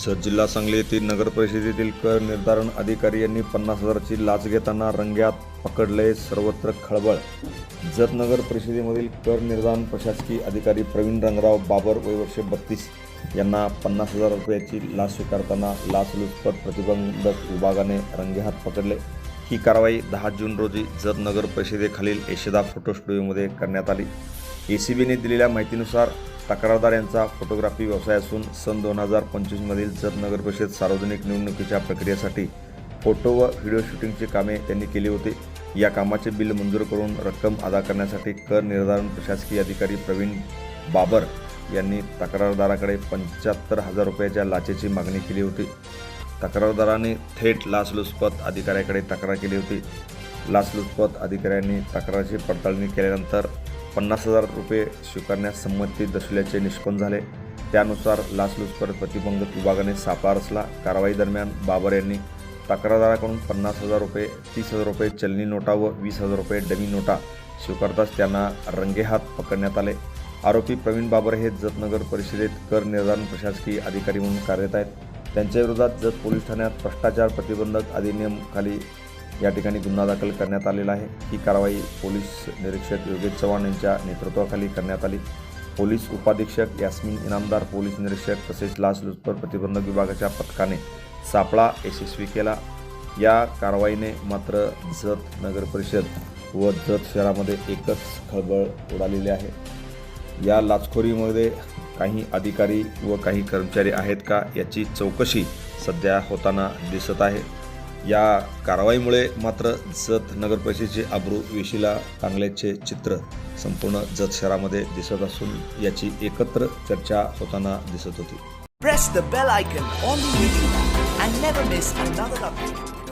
जत जिल्हा सांगली येथील नगर परिषदेतील कर निर्धारण अधिकारी यांनी 50,000ची लाच घेताना रंग्यात पकडले. सर्वत्र खळबळ. जत नगर परिषदेमधील कर निर्धारण प्रशासकीय अधिकारी प्रवीण रंगराव बाबर वय वर्ष 32 यांना 50,000 रुपयाची लाच स्वीकारताना लाचलुचपत प्रतिबंधक विभागाने रंगेहात पकडले. ही कारवाई 10 जून रोजी जत नगर परिषदेखालील यशदा फोटो स्टुडिओमध्ये करण्यात आली. ACBने दिलेल्या माहितीनुसार तक्रारदार यांचा फोटोग्राफी व्यवसाय असून सन 2025मधील जत नगर परिषद सार्वजनिक निवडणुकीच्या प्रक्रियेसाठी फोटो व व्हिडिओ शूटिंगची कामे त्यांनी केली होती. या कामाचे बिल मंजूर करून रक्कम अदा करण्यासाठी कर निर्धारण प्रशासकीय अधिकारी प्रवीण बाबर यांनी तक्रारदाराकडे 75,000 रुपयाच्या लाचेची मागणी केली होती. तक्रारदाराने थेट लाचलुचपत अधिकाऱ्याकडे तक्रार केली होती. लाचलुचपत अधिकाऱ्यांनी तक्रारीची पडताळणी केल्यानंतर 50,000 रुपये स्वीकारण्यास संमती दर्शवल्याचे निष्पन्न झाले. त्यानुसार लाचलुचपत प्रतिबंधक विभागाने सापळा रचला. कारवाई दरम्यान बाबर यांनी तक्रारदाराकडून 50,000 रुपये, 30,000 रुपये चलनी नोटा व 20,000 रुपये डमी नोटा स्वीकारताच त्यांना रंगेहात पकडण्यात आले. आरोपी प्रवीण बाबर हे जत नगर परिषदेत कर निर्धारण प्रशासकीय अधिकारी म्हणून कार्यरत आहेत. त्यांच्या विरोधात जत पोलीस ठाण्यात भ्रष्टाचार प्रतिबंधक अधिनियम खाली या ठिकाणी गुन्हा दाखल करण्यात आलेला आहे. ही कारवाई पोलीस निरीक्षक योगेश चव्हाण यांच्या नेतृत्वाखाली करण्यात आली. पोलीस उपाधीक्षक यास्मिन इनामदार, पोलीस निरीक्षक तसेच लाचलुचपत प्रतिबंधक विभागाच्या पथकाने सापळा यशस्वी केला. या कारवाईने मात्र जत नगर परिषद व जत शहरामध्ये एकच खळबळ उडालेली आहे. या लाचखोरीमध्ये काही अधिकारी व काही कर्मचारी आहेत का याची चौकशी सध्या होताना दिसत आहे. या कारवाईमुळे मात्र जत नगर परिषदेचे अब्रू वेशीला टांगल्याचे चित्र संपूर्ण जत शहरामध्ये दिसत असून याची एकत्र चर्चा होताना दिसत होती. Press the bell icon on the YouTube and never miss another update.